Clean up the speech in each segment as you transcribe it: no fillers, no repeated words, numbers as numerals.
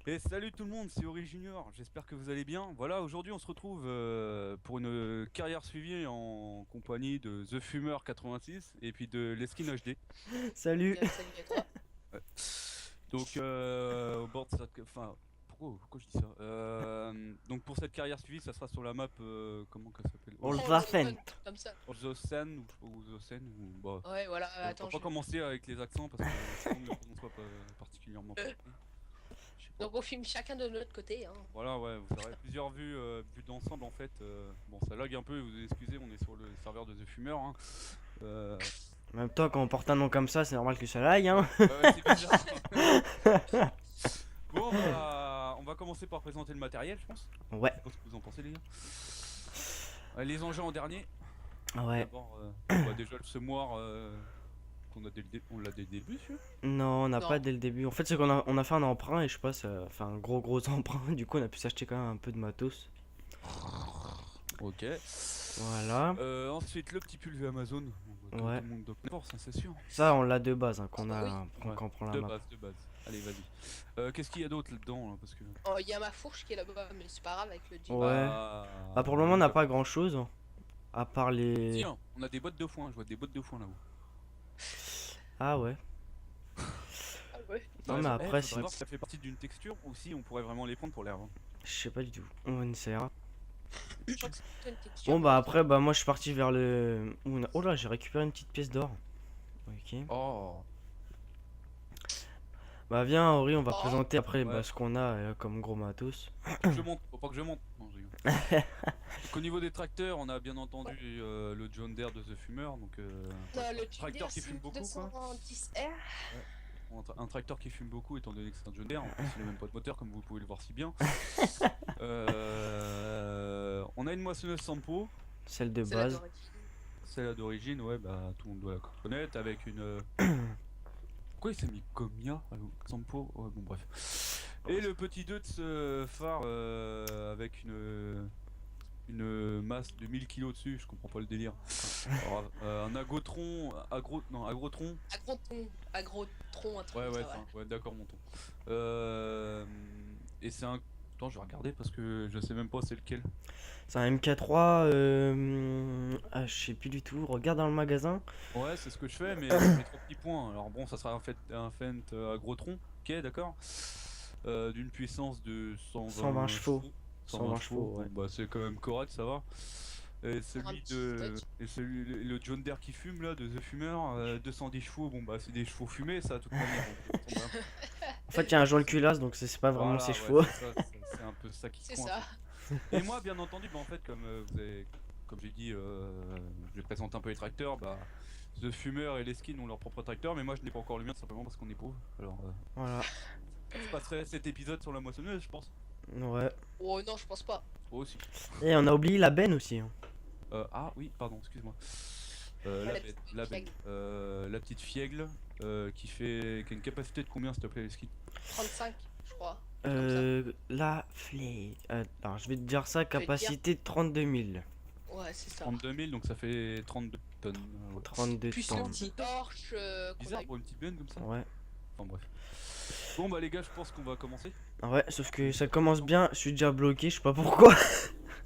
Et salut tout le monde, c'est Ori Junior, j'espère que vous allez bien. Voilà, aujourd'hui on se retrouve pour une carrière suivie en compagnie de The Fumer 86 et puis de Leskin HD. Salut. Bien, salut à toi. Ouais. Donc au bord de cette... Enfin, pourquoi je dis ça donc pour cette carrière suivie, ça sera sur la map, comment qu'elle s'appelle Olzafen. Comme ça. Olzosen, ou je sais pas, Olzosen, ou... Bah, Ouais, voilà, on va attends, pas commencer avec les accents parce que sinon on ne prononce pas particulièrement. Je sais pas. Donc on filme chacun de notre côté, hein. Voilà, ouais, vous aurez plusieurs vues d'ensemble en fait. Bon, ça lag un peu, vous excusez, on est sur le serveur de The Fumer. Hein. Euh, En même temps, quand on porte un nom comme ça, c'est normal que ça lag, hein. ouais, c'est bizarre. Bon, on va commencer par présenter le matériel, je pense. Ouais, Je sais pas ce que vous en pensez, les gars. Les engins en dernier. ouais. D'abord, on voit déjà le semoir qu'on a on l'a dès le début, celui-là. Non, on n'a pas Non. dès le début. En fait, c'est qu'on a fait un emprunt et je sais pas, ça a fait un gros emprunt. Du coup, on a pu s'acheter quand même un peu de matos. Ok. Voilà. Ensuite, le petit pulvé Amazon. Tout Ouais. le monde doit connaître, ça c'est sûr. Ça, on l'a de base, hein, qu'on Ah bah oui. a, Ouais, quand on prend la de map. base, de base. Allez, vas-y. Qu'est-ce qu'il y a d'autre là-dedans là, parce que... Oh, il y a ma fourche qui est là-bas, mais c'est pas grave avec le jeep. Ouais. Bah, pour le moment, on n'a pas grand chose. À part les. Tiens, on a des bottes de foin, je vois des bottes de foin là-haut. Ah ouais. Ah ouais. Non, mais Faudrait après, c'est. voir si ça fait partie d'une texture ou si on pourrait vraiment les prendre pour les revendre. Je sais pas du tout. On essaiera. Je crois que c'est plutôt une texture. Bon, bah, après, bah, moi, je suis parti vers le. Oh là, j'ai récupéré une petite pièce d'or. Ok. Oh, Bah viens Ori, on va Oh. présenter après Ouais. bah, ce qu'on a comme gros matos. faut pas que je monte, faut pas que je monte. Non, je rigole. Donc, au niveau des tracteurs, on a bien entendu le John Deere de The Fumer, donc Non, le tracteur qui fume beaucoup, quoi. 210R. Un tracteur qui fume beaucoup étant donné que c'est un John Deere, en plus il n'a même pas de moteur comme vous pouvez le voir si bien. On a une moissonneuse Sampo, Celle de C'est la base. d'origine. celle d'origine, ouais, bah tout le monde doit la connaître, avec une... Pourquoi il s'est mis Comia Sampo? Ouais, bon bref. Et le petit 2 de ce phare avec une masse de 1000 kilos dessus, je comprends pas le délire. Alors, un agrotron. Agrotron, un truc Ouais, comme ouais, ça, ouais. ouais, d'accord, mon ton. Euh, et c'est un. Attends, je vais regarder parce que je sais même pas c'est lequel. C'est un MK3. Ah, je sais plus du tout. Regarde dans le magasin. Ouais, c'est ce que je fais, mais je mets 3 petits points. Alors bon, ça sera un Fent agrotron, ok, d'accord. D'une puissance de 120 120 chevaux. chevaux. 120 chevaux, ouais. Bon, bah c'est quand même correct, ça va. Et Pour un celui petit de. stock. Et celui, le John Deere qui fume là, de The Fumer, 210 chevaux, bon bah c'est des chevaux fumés, ça, à toute manière. Donc, ça tombe En fait, il y a un joint de culasse, donc c'est pas vraiment Voilà, ses ouais, chevaux. c'est ça, c'est un peu ça qui C'est coince. ça. Et moi, bien entendu, bah, en fait, comme j'ai dit, je présente un peu les tracteurs, bah, The Fumer et les skins ont leur propre tracteur, mais moi je n'ai pas encore le mien simplement parce qu'on est pauvre. Alors, Voilà. je passerai cet épisode sur la moissonneuse, je pense. Ouais. Oh non, je pense pas. Oh, aussi. Et on a oublié la benne aussi, hein. Ah oui, pardon, excuse-moi. Ah, La la bête, petite la bête. fiègle. La petite fiègle qui a une capacité de combien, s'il te plaît, les skins? 35, je crois. Comme ça. La flèche. Alors, je vais te dire ça, vais te dire. capacité de 32 000. Ouais, c'est ça. 32 000, donc ça fait 32 tonnes. Ouais. 32 Plus le tonnes. petit torche qu'on Bizarre a eu. pour une petite benne comme ça. Ouais. Enfin bref. Bon bah les gars, je pense qu'on va commencer. Ouais, sauf que ça commence bien, je suis déjà bloqué, je sais pas pourquoi.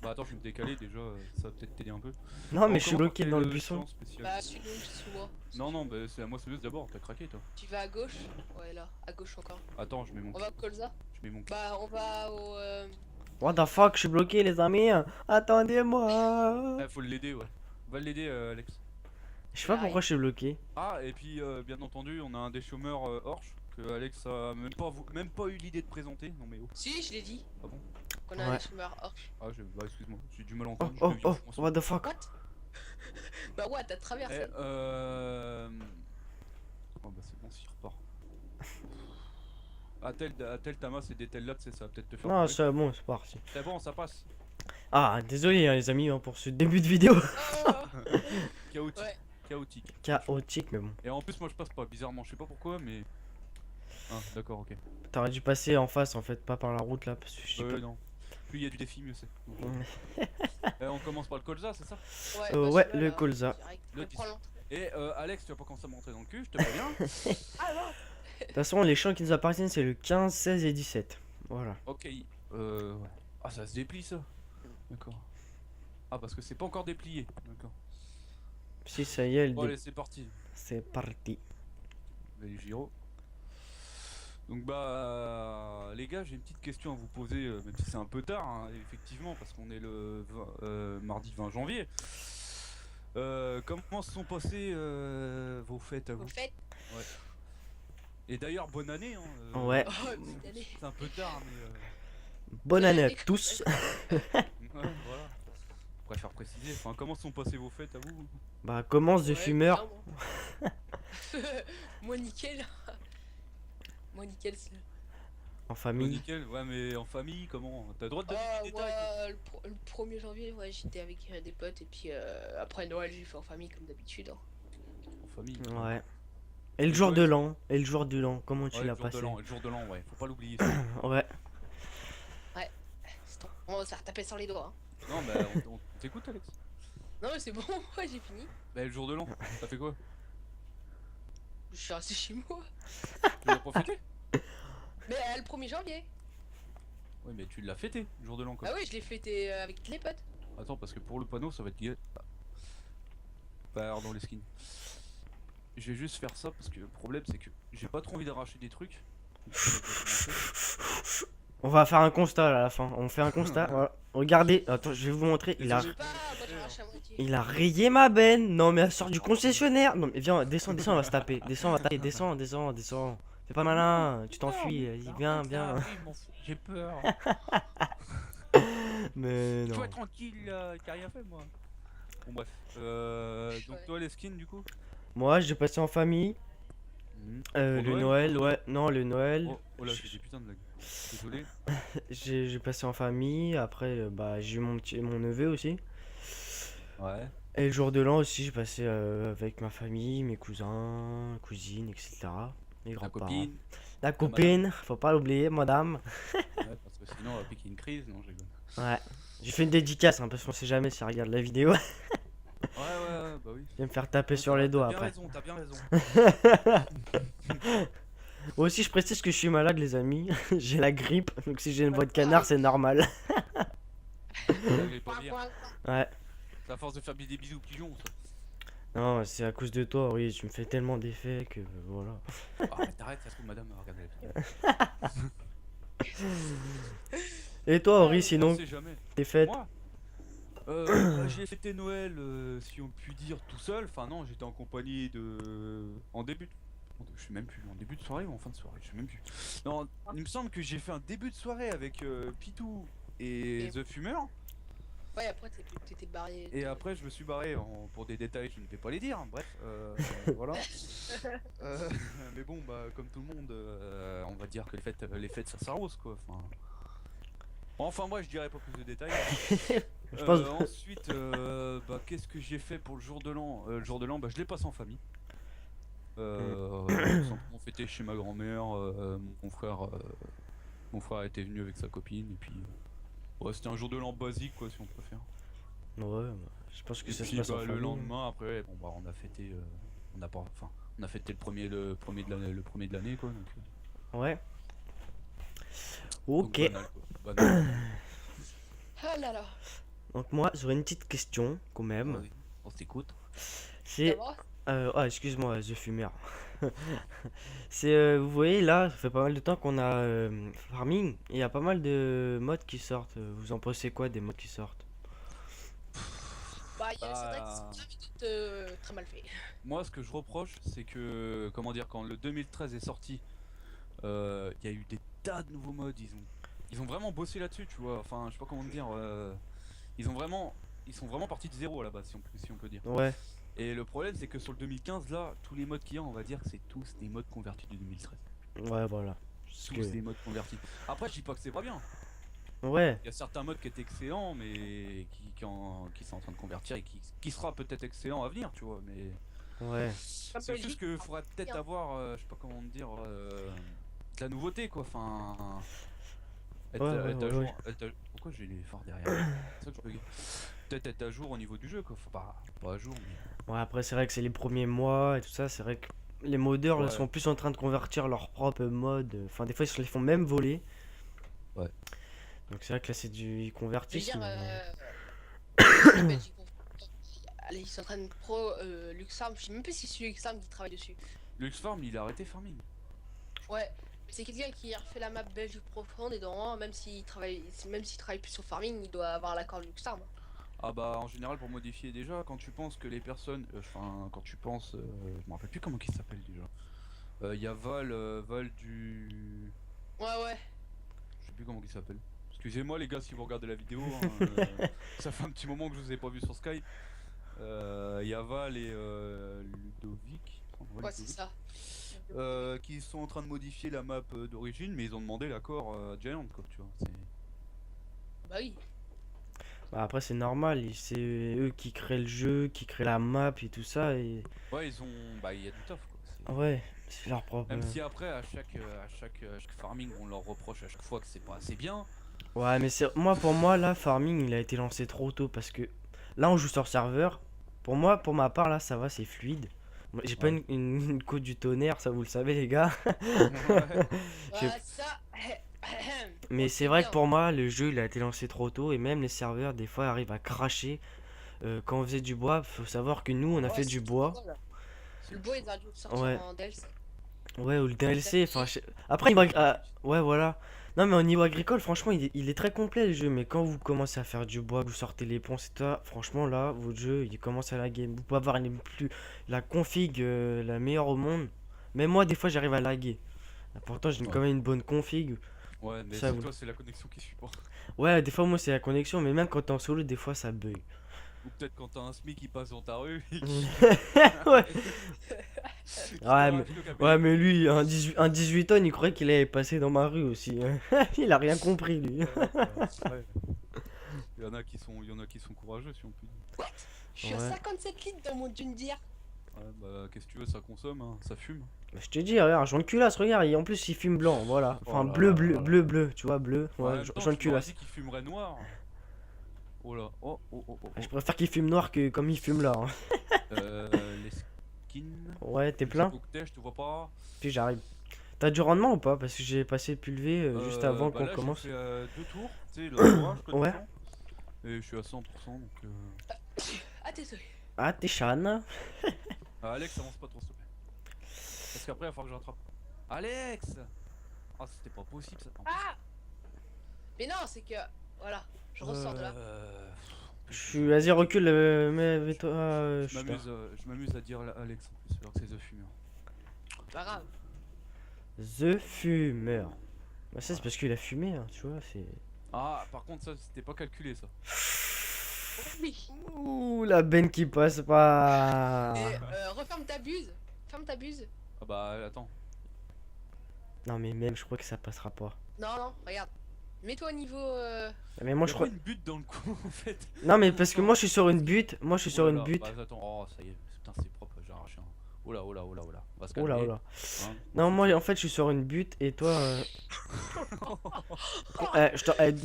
Bah attends, je vais me décaler déjà, ça va peut-être t'aider un peu. Non, mais On je suis commence bloqué par dans le quel buisson. champ spécial. Bah, suis-nous, suis-moi. Non, non, bah c'est à moi celui d'abord, t'as craqué toi. Tu vas à gauche. Ouais, là, à gauche encore. Attends, je mets mon On va au colza. je mets mon Bah, on va au. What the fuck, je suis bloqué, les amis. Attendez-moi. faut l'aider, ouais. On va l'aider, Alex. Je sais pas pourquoi je suis bloqué. Ah, et puis bien entendu, on a un des chômeurs Orch que Alex a même pas eu l'idée de présenter. Non mais oh. Si, je l'ai dit. Ah bon? Qu'on a Ouais. un chômeur orche. Ah, bah excuse-moi, j'ai du mal à Oh, entendre. oh, je oh, deviens fou en ce what the fuck. What? Bah, ouais, t'as traversé. Oh bah c'est bon, s'il repart. Attel Tamas et des là, tu sais, ça va peut-être te faire. Non, pleurer. c'est bon, c'est parti. C'est bon, ça passe. Ah, désolé hein, les amis hein, pour ce début de vidéo. Oh. Chaotique. Ouais. Chaotique. Chaotique, mais bon. Et en plus, moi je passe pas, bizarrement, je sais pas pourquoi, mais. Ah, d'accord, ok. T'aurais dû passer en face en fait, pas par la route là, parce que je sais pas. Non. Plus il y a du défi, mieux c'est. Donc, on commence par le colza, c'est ça? Ouais, Ouais, celui-là, le là, colza. direct. Le Ouais, prends l'entrée. Et Alex, tu vas pas commencer à me rentrer dans le cul, je te préviens. Ah non. De toute façon, les champs qui nous appartiennent, c'est le 15, 16 et 17. Voilà. Ok. Ouais. Ah, ça se déplie ça. D'accord. Ah, parce que c'est pas encore déplié. D'accord. Si, ça y est, Bon, allez, c'est parti. c'est parti. Les gyros. Donc les gars, j'ai une petite question à vous poser, même si c'est un peu tard, hein, effectivement, parce qu'on est le mardi 20 janvier. Comment se sont passées vos fêtes à vous? Au fait. Ouais. Et d'ailleurs, bonne année. Hein, Ouais. Oh, petite année. C'est un peu tard, mais Bonne année à tous. ouais, voilà. Je préfère préciser. Enfin, comment se sont passées vos fêtes à vous? Bah, commence de Ouais, fumeur. clairement. Moi, nickel. Moi, nickel. En Oh, famille. nickel. Ouais, mais en famille, comment? T'as le droit de donner Ah, des détails? ouais, le 1er janvier, ouais, j'étais avec des potes. Et puis après Noël, j'ai fait en famille comme d'habitude. Hein. En famille. Ouais. Et le Et jour toi, de Alex? l'an. Et le jour de l'an. Comment tu Ouais, l'as le jour de passé? l'an, le jour de l'an, ouais. Faut pas l'oublier. Ça. Ouais. On va taper sur les doigts. Hein. Non, bah, on t'écoute, Alex. Non, mais c'est bon, ouais, j'ai fini. Bah, le jour de l'an, t'as fait quoi? Je suis resté chez moi. Tu l'as profité? Mais le 1er janvier. Ouais, mais tu l'as fêté, le jour de l'an, quoi. Ah oui, je l'ai fêté avec les potes. Attends, parce que pour le panneau, ça va être lié. Bah, alors dans les skins. Je vais juste faire ça parce que le problème, c'est que j'ai pas trop envie d'arracher des trucs. Donc, ça va commencer. On va faire un constat à la fin. On fait un constat. Voilà. Regardez. Attends, je vais vous montrer. Il a, Je sais pas, moi j'arrache à moitié. il a rayé ma benne. Non, mais elle sort du concessionnaire. Non, mais viens, descends, descends, on va se taper. Descends, on va taper. Descends, descends, descends. Fais pas malin. Tu t'enfuis. Vas-y, viens, viens. J'ai peur. Mais non. Toi tranquille, t'as rien fait, moi. Bon, bref. Donc, toi, les skins, du coup? Moi, j'ai passé en famille. Pour Le Noël, ouais. Non, le Noël. Oh là, j'ai des putains de blagues. Désolé. J'ai passé en famille. Après, bah, j'ai eu mon neveu aussi. Ouais. Et le jour de l'an aussi, j'ai passé avec ma famille, mes cousins, cousines, etc. Mes Ta grands-parents. copine. La copine, faut pas l'oublier, madame. Ouais, parce que sinon, on va piquer une crise. Non, je rigole. Ouais. J'ai fait une dédicace, hein, parce qu'on sait jamais si elle regarde la vidéo. Ouais, bah oui. Je vais me faire taper Ouais, sur les doigts T'as bien après. raison, t'as bien raison. Moi aussi, je précise que je suis malade, les amis. J'ai la grippe, donc si j'ai une voix de canard, c'est normal. J'allais pas dire. Ouais. C'est à force de faire des bisous pigeons, ça. Non, c'est à cause de toi, oui. Tu me fais tellement d'effets que voilà. T'arrêtes, ça se trouve, madame regarde la vidéo. Et toi, Ori, sinon, On sait jamais. tes fêtes? Moi j'ai fêté Noël, si on peut dire, tout seul. Enfin, non, j'étais en compagnie de. En début. Je sais même plus, en début de soirée ou en fin de soirée, je sais même plus. Non, il me semble que j'ai fait un début de soirée avec Pitou et The Fumeur. Ouais, après t'étais barré. Et après, je me suis barré pour des détails, je ne vais pas les dire. Bref, voilà. Mais bon, bah, comme tout le monde, on va dire que les fêtes ça s'arrose quoi. Enfin, moi, je dirais pas plus de détails. Je pense- Ensuite, bah, qu'est-ce que j'ai fait pour le jour de l'an? Le jour de l'an, bah, je l'ai passé en famille. Simplement fêté chez ma grand-mère. Mon frère était venu avec sa copine et puis. Ouais, c'était un jour de l'an basique quoi, si on préfère. Ouais, bah, je pense que Et ça se puis passe en bah, le famille. lendemain après, bon bah on a fêté, on a pas, enfin on a fêté le premier de l'année quoi. Ouais. Donc Ok. banal, quoi. Banal. Ah là là. Donc moi, j'aurais une petite question quand même. Vas-y, on s'écoute. C'est... D'abord, Ah, excuse-moi, The Fumeur. C'est, vous voyez, là, ça fait pas mal de temps qu'on a Farming, et il y a pas mal de mods qui sortent. Vous en pensez quoi des mods qui sortent? bah, il y a certains qui Bah, sont bien, mais d'autres très mal faits. moi ce que je reproche c'est que, comment dire, quand le 2013 est sorti, il y a eu des tas de nouveaux mods, ils ont vraiment bossé là-dessus, tu vois. Enfin, je sais pas comment te dire, ils sont vraiment partis de zéro à la base, si on peut dire. Ouais, Et le problème c'est que sur le 2015 là, tous les mods qu'il y a, on va dire que c'est tous des mods convertis du 2013. ouais, voilà. Parce Tous que- des mods convertis. Après, je dis pas que c'est pas bien. Ouais, Il y a certains mods qui étaient excellents, mais qui sont en train de convertir et qui sera peut-être excellent à venir, tu vois. Mais ouais. Comme c'est Belgique, juste qu'il faudra peut-être bien. avoir, je sais pas comment te dire, de la nouveauté, quoi. Enfin, être, Ouais, ouais, être à ouais, jour. ouais. Pourquoi j'ai les phares derrière? C'est ça que je peux. Peut-être être à jour au niveau du jeu, quoi. Faut pas à jour, mais. Ouais, après, c'est vrai que c'est les premiers mois et tout ça. C'est vrai que les modeurs là, Ouais. sont plus en train de convertir leur propre mode. Enfin, des fois, ils se les font même voler. Ouais. Donc c'est vrai que là c'est du ils Je veux convertissent. dire, Mais... Belgique, allez, ils s'entraînent pro Luxarm. Je sais même pas si c'est Luxarm qui travaille dessus. Luxfarm, il a arrêté farming. Ouais, mais c'est quelqu'un qui a refait la map Belgique profonde et dans même s'il travaille plus sur farming, il doit avoir l'accord de Luxarm. Ah bah en général pour modifier déjà, quand tu penses que les personnes, enfin quand tu penses, je me rappelle plus comment il s'appelle déjà. Il y a Val du, Ouais. je sais plus comment il s'appelle. Excusez-moi les gars si vous regardez la vidéo, hein, ça fait un petit moment que je vous ai pas vu sur Skype. Il y a Val et Ludovic, Ouais, c'est ça. qui sont en train de modifier la map d'origine, mais ils ont demandé l'accord à Giant quoi, tu vois. Bah oui. Bah, après c'est normal, c'est eux qui créent le jeu, qui créent la map et tout ça et Ouais ils ont, bah il y a du taf quoi. ouais, c'est leur propre. Même si après à chaque farming on leur reproche à chaque fois que c'est pas assez bien. Ouais, mais c'est moi pour moi là farming il a été lancé trop tôt parce que là on joue sur serveur. Pour moi, pour ma part là ça va, c'est fluide. Moi, j'ai pas Ouais. une code du tonnerre, ça vous le savez les gars. Bah J'ai- ça. Mais on c'est sait vrai bien. que pour moi le jeu il a été lancé trop tôt et même les serveurs des fois arrivent à cracher. Quand on faisait du bois, faut savoir que nous on a Ouais, fait du c'est bois. trop drôle. Le bois, il a dû sortir Ouais. en DLC. Ouais, ou le DLC, enfin, après, ouais, voilà. Non, mais au niveau agricole, franchement, il est très complet le jeu. Mais quand vous commencez à faire du bois, que vous sortez les ponts, et tout, franchement, là, votre jeu, il commence à laguer. Vous pouvez avoir la config la meilleure au monde. Même moi, des fois, j'arrive à laguer. Pourtant, j'ai Ouais. quand même une bonne config. Ouais, mais Ça, c'est vous- toi, c'est la connexion qui suit pas. Ouais, des fois, moi, c'est la connexion. Mais même quand t'es en solo, des fois, ça bug. Ou peut-être quand t'as un SMIC qui passe dans ta rue et Ouais. qui Ouais, t'arrache le Ouais, câble. mais lui, un 18 tonnes, il croyait qu'il allait passer dans ma rue aussi. Il a rien compris, lui. Ouais. Il y en a qui sont courageux si on peut dire. Je suis à Ouais. 57 litres dans mon John Deere. Ouais, bah qu'est-ce que tu veux, ça consomme, hein, ça fume. Bah, je te dis, regarde, Jean de culasse, regarde, en plus il fume blanc, voilà. Enfin, Oh là bleu, là bleu, là là. bleu, bleu, tu vois, bleu. En Ouais, même temps, Jean de tu m'aurais culasse. dit qu'il fumerait noir. Oh là, oh. Je préfère qu'il fume noir que comme il fume là. Hein. Les skins. Ouais, t'es Je sais plein? pas où que t'es, je te vois pas. Puis j'arrive. T'as du rendement ou pas? Parce que j'ai passé le pulvé juste avant Bah qu'on là, commence. j'ai fait 2 tours, tu sais, l'entourage, quoi, Ouais. dedans. Et je suis à 100%, donc Ah, désolé. Ah, t'es Chan. Ah, Alex, avance pas trop, s'il te plaît. Parce qu'après, il va falloir que je rattrape. Alex! Ah, c'était pas possible ça. Ah! Mais non, c'est que. Voilà, je ressors de là. Vas-y, recule, mais toi. Je m'amuse à dire Alex en plus, alors que c'est The Fumeur. Pas grave. The Fumeur. Bah, ça, c'est parce qu'il a fumé, hein, tu vois, c'est. Ah, par contre, ça, c'était pas calculé ça. Oui. Ouh, la benne qui passe pas. Et referme ta buse. Ferme ta buse. Ah bah, attends. Non, mais même, je crois que ça passera pas. Non, regarde. Mets-toi au niveau. Mais moi, je Y a crois. pas une butte dans le cou en fait. Non, mais parce que moi, je suis sur une butte. Moi, je suis sur Oh là une là, butte. Bah, attends, oh, ça y est, putain, c'est propre, j'ai arraché un. Oh là. On va se Oh là, calmer. oh là. Hein. Non, moi, en fait, je suis sur une butte et toi.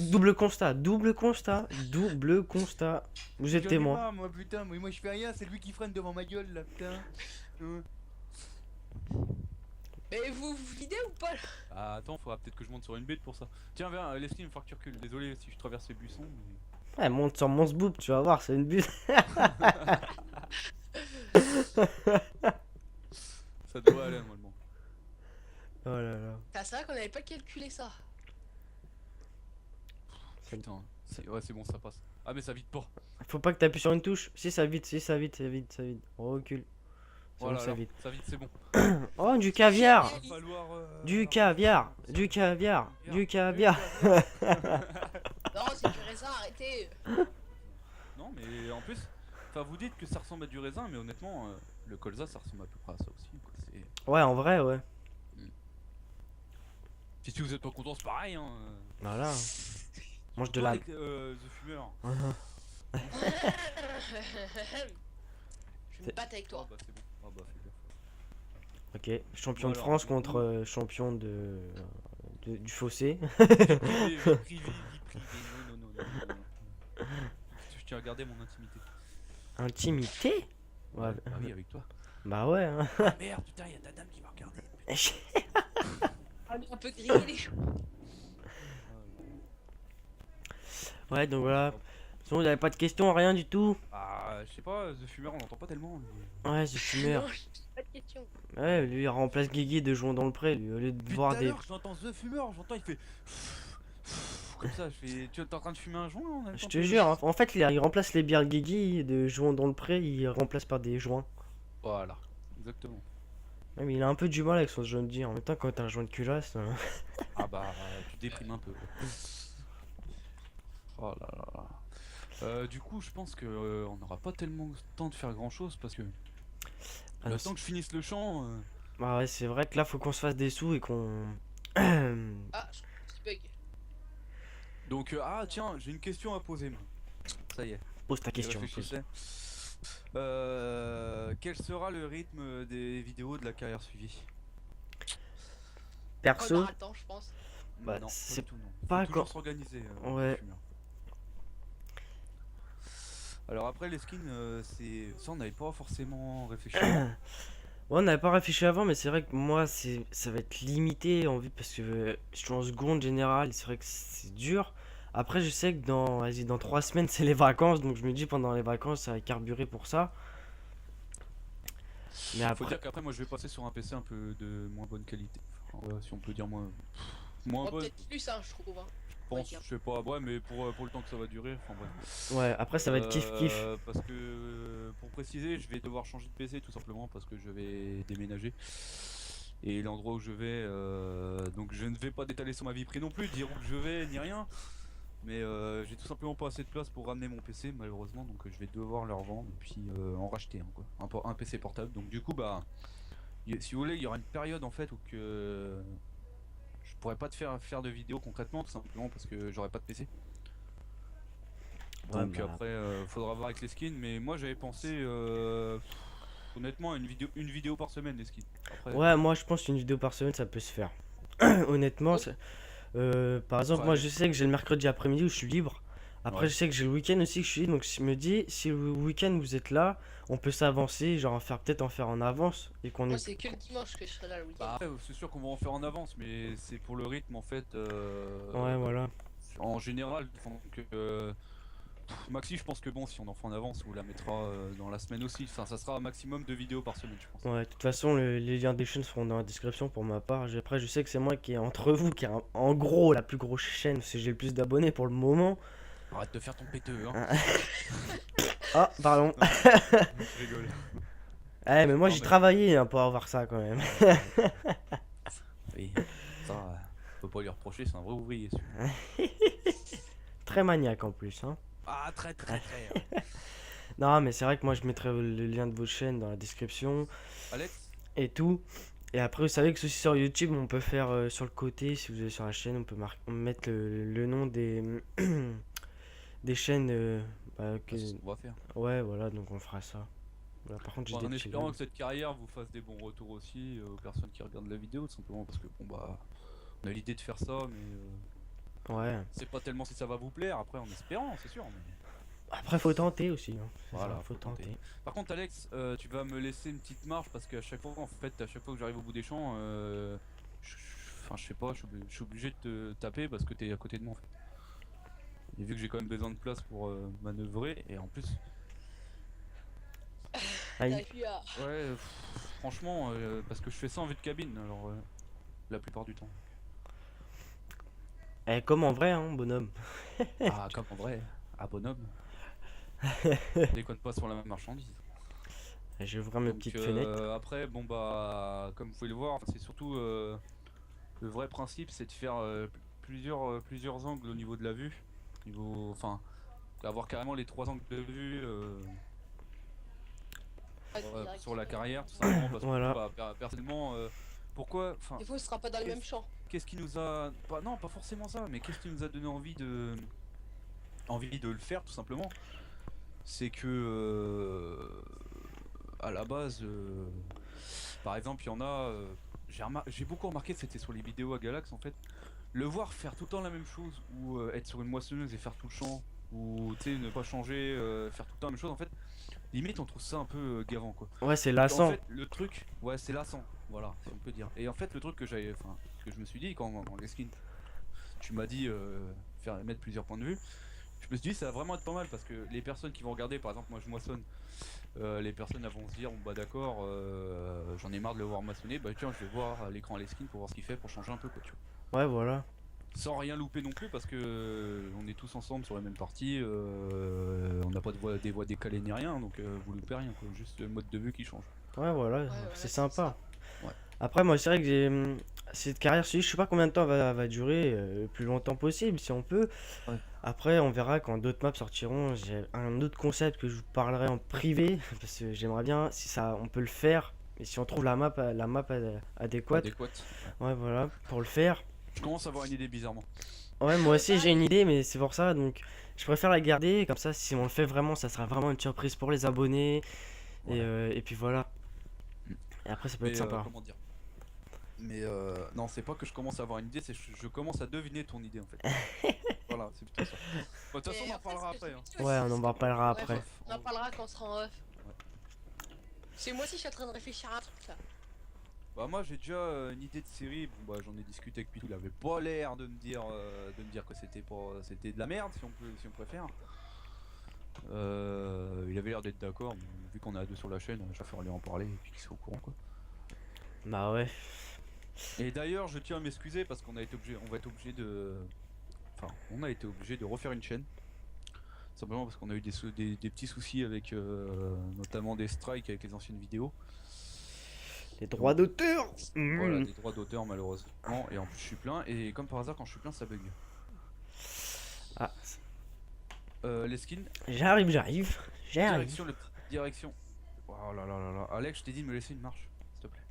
Double constat, double constat, double constat. Vous êtes J'en ai témoin. marre, moi putain, moi je fais rien, c'est lui qui freine devant ma gueule là, putain. Mais vous videz ou pas là? Ah, attends, faudra peut-être que je monte sur une butte pour ça. Tiens, viens, Leslie, il me faut que tu recules. Désolé si je traverse les buissons. Mais... Ouais, monte sur mon sboob, tu vas voir, c'est une butte. Ça devrait aller, normalement. Oh là là. Ah, c'est vrai qu'on avait pas calculé ça. Putain, ouais, c'est bon, ça passe. Ah, mais ça vide pas. Faut pas que t'appuies sur une touche. Si ça vide, ça vide. Recule. C'est Voilà, bon, ça alors, vide. ça vide, c'est bon. Oh, du caviar. Il va falloir. Du caviar. Du caviar. Du caviar. Non, c'est du raisin, arrêtez. Non, mais en plus, enfin, vous dites que ça ressemble à du raisin, mais honnêtement, le colza ça ressemble à peu près à ça aussi. Quoi. Ouais, en vrai, ouais. Si vous êtes pas content, c'est pareil. Hein. Voilà. Mange de Toi, la. The Fumeur. Je vais me battre avec Ah, toi. bah, c'est bon. Ah, bah, fais gaffe. Ok, champion de Voilà. France contre champion du fossé. Vie privée, non. Je tiens à garder mon intimité. Intimité? Ouais. Bah oui, avec toi. Bah ouais. Hein. Ah merde, putain, y'a ta dame qui va regarder. On est un peu grillé les choses. Ouais, donc voilà. Sinon, vous avez pas de questions, rien du tout? Ah, je sais pas, The Fumer, on l'entend pas tellement. Mais... Ouais, The Fumer. Non, j'ai pas de question. Ouais, lui, il remplace Guigui de Jouons dans le pré, lui, au lieu de Depuis tout voir à des. l'heure, j'entends The Fumer, j'entends, il fait. Comme ça, je fais. Tu es en train de fumer un joint en même Je temps te que- jure, hein, en fait, il remplace les bières Guigui de Jouons dans le pré, il remplace par des joints. Voilà, exactement. Ouais, mais il a un peu du mal avec son jaune dit. En même temps, quand t'as un joint de culasse. Ah bah, tu déprimes un peu. Oh là là là. Du coup, je pense que on n'aura pas tellement le temps de faire grand chose parce que Ah, le temps que je finisse le chant. Bah ouais, c'est vrai que là, faut qu'on se fasse des sous et qu'on. Ah, je petit bug. Donc, ah tiens, j'ai une question à poser. Moi. Ça y est, Pose ta j'y question. réfléchissais. Quel sera le rythme des vidéos de la carrière suivie? Quand il Perso, aura le temps, je pense. Bah, non, c'est pas du tout, non. pas Faut toujours quand- s'organiser. Ouais. Fumer. Alors après les skins, c'est ça on n'avait pas forcément réfléchi. ouais, on n'avait pas réfléchi avant, mais c'est vrai que moi, ça va être limité en vue parce que je suis en seconde générale. C'est vrai que c'est dur. Après, je sais que dans 3 semaines, c'est les vacances, donc je me dis pendant les vacances, ça va carburer pour ça. Mais Faut après, dire qu'après moi je vais passer sur un PC un peu de moins bonne qualité. Enfin, ouais, si on peut dire moins Moi, bonne, peut-être plus, hein, je trouve. Hein. je pense, je sais pas, ouais mais pour le temps que ça va durer, enfin bref. ouais, après ça va être kiff kiff. Parce que pour préciser, je vais devoir changer de PC tout simplement parce que je vais déménager. Et l'endroit où je vais, donc je ne vais pas détailler sur ma vie privée non plus, dire où je vais ni rien. Mais j'ai tout simplement pas assez de place pour ramener mon PC malheureusement, donc je vais devoir le revendre et puis en racheter un quoi, un PC portable. Donc du coup bah, si vous voulez, il y aura une période en fait où que je pourrais pas te faire de vidéos concrètement tout simplement parce que j'aurais pas de PC. Ouais, Donc bah, après faudra voir avec les skins, mais moi j'avais pensé honnêtement à une vidéo par semaine les skins. Après, ouais, moi je pense qu'une vidéo par semaine ça peut se faire. Honnêtement, par exemple, moi ouais, je sais que j'ai le mercredi après-midi où je suis libre. Après, ouais. je sais que j'ai le week-end aussi que je suis libre. Donc, je me dis, si le week-end vous êtes là, on peut s'avancer, genre peut-être en faire en avance. Et qu'on Moi, est. c'est que le dimanche que je serai là le week-end. Bah, après, c'est sûr qu'on va en faire en avance, mais c'est pour le rythme en fait. Ouais, voilà. En général, donc, Maxi, je pense que bon, si on en fait en avance, on la mettra dans la semaine aussi. Enfin, ça sera un maximum de vidéos par semaine, je pense. Ouais, de toute façon, les liens des chaînes seront dans la description pour ma part. Après, je sais que c'est moi qui est entre vous, qui est en gros la plus grosse chaîne, parce que j'ai le plus d'abonnés pour le moment. Arrête de faire ton péteux, hein. Ah, pardon. Je rigole. Eh, mais moi Non, j'ai mais- travaillé hein, pour avoir ça quand même. Oui, ça, faut pas lui reprocher, c'est un vrai ouvrier. Celui-là. Très maniaque en plus, hein. Ah, très. Non, mais c'est vrai que moi je mettrai le lien de vos chaînes dans la description Alex, et tout. Et après, vous savez que aussi sur YouTube, on peut faire sur le côté, si vous allez sur la chaîne, on peut mettre le nom des, des chaînes. Bah, c'est ce qu'on va faire. Ouais, voilà, donc on fera ça. Voilà, par contre, j'ai Bon, des en petits espérant lags. que cette carrière vous fasse des bons retours aussi aux personnes qui regardent la vidéo, tout simplement parce que bon bah, on a l'idée de faire ça, mais Ouais. c'est pas tellement si ça va vous plaire. Après, en espérant, c'est sûr. Mais... Après, faut tenter aussi. Hein. C'est Voilà, ça, faut tenter. Par contre, Alex, tu vas me laisser une petite marge parce qu'à chaque fois, en fait, à chaque fois que j'arrive au bout des champs, enfin, je sais pas, je suis obligé de te taper parce que t'es à côté de moi. En fait. Et vu que j'ai quand même besoin de place pour manœuvrer, et en plus, Aïe. T'as pu à- ouais, franchement, parce que je fais ça en vue de cabine, alors la plupart du temps. Eh, comme en vrai, hein, bonhomme. Ah, comme en vrai, ah bonhomme, déconne pas sur la même marchandise. Je vais ouvrir mes Donc, petites fenêtres. après, bon bah, comme vous pouvez le voir, c'est surtout le vrai principe, c'est de faire plusieurs angles au niveau de la vue, enfin, avoir carrément les 3 angles de vue direct. sur la carrière, tout simplement parce que Voilà. bah, personnellement, pourquoi, enfin, Des fois, ce sera pas dans le même champ. qu'est-ce qui nous a, non, pas forcément ça, mais qu'est-ce qui nous a donné envie de le faire, tout simplement, c'est que à la base, par exemple, il y en a, j'ai beaucoup remarqué, c'était sur les vidéos à Galax en fait, le voir faire tout le temps la même chose, ou être sur une moissonneuse et faire tout le champ, ou tu sais, ne pas changer, faire tout le temps la même chose, en fait, limite on trouve ça un peu gavant quoi. Ouais, c'est En lassant. fait, le truc, ouais, c'est lassant, voilà, si on peut dire. Et en fait, le truc que je me suis dit quand les skins, tu m'as dit mettre plusieurs points de vue. Je me suis dit ça va vraiment être pas mal parce que les personnes qui vont regarder, par exemple moi je moissonne, les personnes elles vont se dire bon bah d'accord, j'en ai marre de le voir moissonner, bah tiens je vais voir à l'écran les skins pour voir ce qu'il fait pour changer un peu quoi tu vois. Ouais, voilà. Sans rien louper non plus parce que on est tous ensemble sur la même partie, on n'a pas des voix décalées ni rien donc vous loupez rien quoi, juste le mode de vue qui change. Ouais, voilà, Ouais, c'est voilà, sympa. Ouais. Après, moi, c'est vrai que j'ai cette carrière, je sais pas combien de temps va durer, le plus longtemps possible, si on peut. Ouais. Après, on verra quand d'autres maps sortiront. J'ai un autre concept que je vous parlerai en privé, parce que j'aimerais bien, si ça, on peut le faire, et si on trouve la map adéquate, Adéquate. ouais, voilà, pour le faire. Je commence à avoir une idée bizarrement. Ouais, moi aussi, j'ai une idée, mais c'est pour ça, donc je préfère la garder, comme ça, si on le fait vraiment, ça sera vraiment une surprise pour les abonnés, et puis voilà. Et après, ça peut être sympa. Comment dire? Mais non, c'est pas que je commence à avoir une idée, c'est que je commence à deviner ton idée en fait. Voilà, c'est plutôt ça. Bon, de toute façon, on en parlera après. Hein. Ouais, on en parlera Ouais, après. on en parlera quand on sera en off. C'est moi aussi, je suis en train de réfléchir à un truc là. Bah moi j'ai déjà une idée de série. Bon bah j'en ai discuté avec Pitou, il avait pas l'air de me dire que c'était de la merde si on préfère. Il avait l'air d'être d'accord, mais vu qu'on est à deux sur la chaîne, je vais lui en parler et puis qu'il soit au courant quoi. Bah ouais. Et d'ailleurs je tiens à m'excuser parce qu'on a été obligé, on a été obligé de refaire une chaîne. Simplement parce qu'on a eu des petits soucis avec notamment des strikes avec les anciennes vidéos. Les droits d'auteur. Voilà, des droits d'auteur malheureusement. Et en plus je suis plein et comme par hasard quand je suis plein ça bug. Ah, Les skins, j'arrive. direction. Oh là là là là. Alex, je t'ai dit de me laisser une marche, s'il te plaît.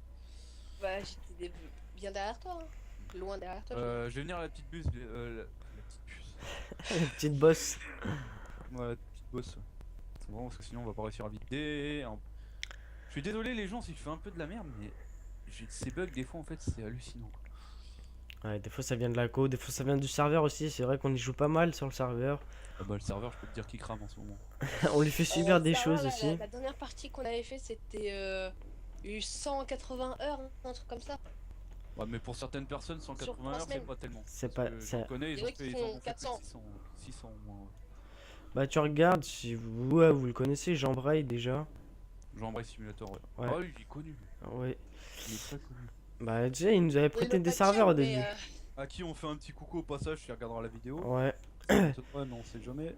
Bah, j'étais bien derrière toi, hein. Loin derrière toi. Je vais venir à la petite bus, la petite bus. Une petite bosse. Ouais, la petite bosse. C'est bon parce que sinon on va pas réussir à vider. Je suis désolé les gens si je fais un peu de la merde, mais j'ai ces bugs des fois en fait c'est hallucinant. Ouais, des fois ça vient de la code, des fois ça vient du serveur aussi. C'est vrai qu'on y joue pas mal sur le serveur. Ah bah le serveur je peux te dire qu'il crame en ce moment. On lui fait subir des Ça va, choses aussi. La dernière partie qu'on avait fait, c'était eu 180 heures, hein, un truc comme ça. Ouais mais pour certaines personnes 180 Sur 3 heures c'est semaines. pas tellement. C'est Parce pas- que ça- j'en connais, Il y en a qui ils font en ont fait 400. 600 au moins. Ouais. Bah tu regardes, si vous, ouais, vous le connaissez, Jean Braille déjà. Jean-Bray Simulator ouais. Ouais. Ah oui il est connu. Ouais. Il est très connu. Bah déjà il nous avait Oui, prêté le des paquet, serveurs au mais, début. À qui on fait un petit coucou au passage, tu regarderas la vidéo. Ouais. Ouais, mais on sait jamais.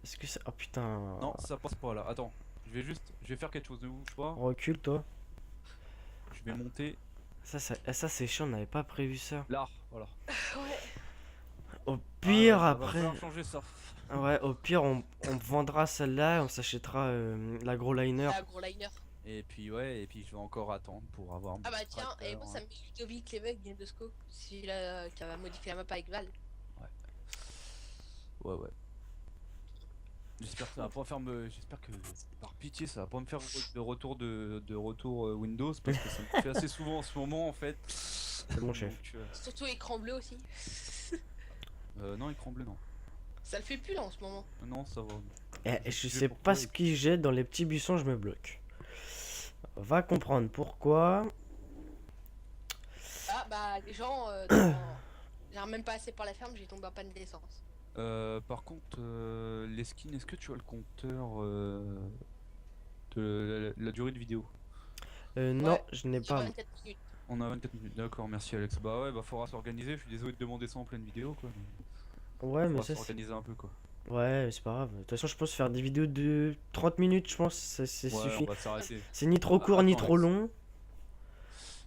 Est-ce que ça... Oh putain. Non, ça passe pas là. Attends, je vais faire quelque chose de ouf, pas. Recule toi. Je vais monter Ça c'est chiant, on n'avait pas prévu ça. là, voilà. Ouais. Au pire Ah, après. va falloir changer ça. Ouais, au pire on vendra celle-là, on s'achètera l'agro liner. Ah, gros liner. Et puis ouais, et puis je vais encore attendre pour avoir. Ah mon bah tiens, tracteur, et moi ça me dit Ludovic Lévesque, Game de Scope, celui-là qui a modifié la map avec Val. Ouais, ouais. J'espère que ça va pas faire me. J'espère que par pitié ça va pas me faire de retour Windows parce que ça me fait assez souvent en ce moment en fait. C'est mon chef. Donc, Surtout écran bleu aussi. non, écran bleu non. Ça le fait plus là en ce moment. Non, ça va. Et je sais sais pourquoi pas ce qui jette dans les petits buissons, je me bloque. Va comprendre pourquoi. Ah bah les gens, j'arrive même pas assez par la ferme, j'ai tombé en panne d'essence. Par contre, les skins, est-ce que tu as le compteur de la durée de vidéo? Non, Ouais, je n'ai Sur pas. 24 minutes. On a 24 minutes, d'accord, merci Alex. Bah ouais, bah faudra s'organiser, je suis désolé de demander ça en pleine vidéo quoi. Ouais, mais Faudra ça c'est. s'organiser un peu quoi. Ouais, c'est pas grave. De toute façon, je pense faire des vidéos de 30 minutes, je pense, ça Ouais, suffit. on va s'arrêter. C'est ni trop court ni Attends, trop Alex. long.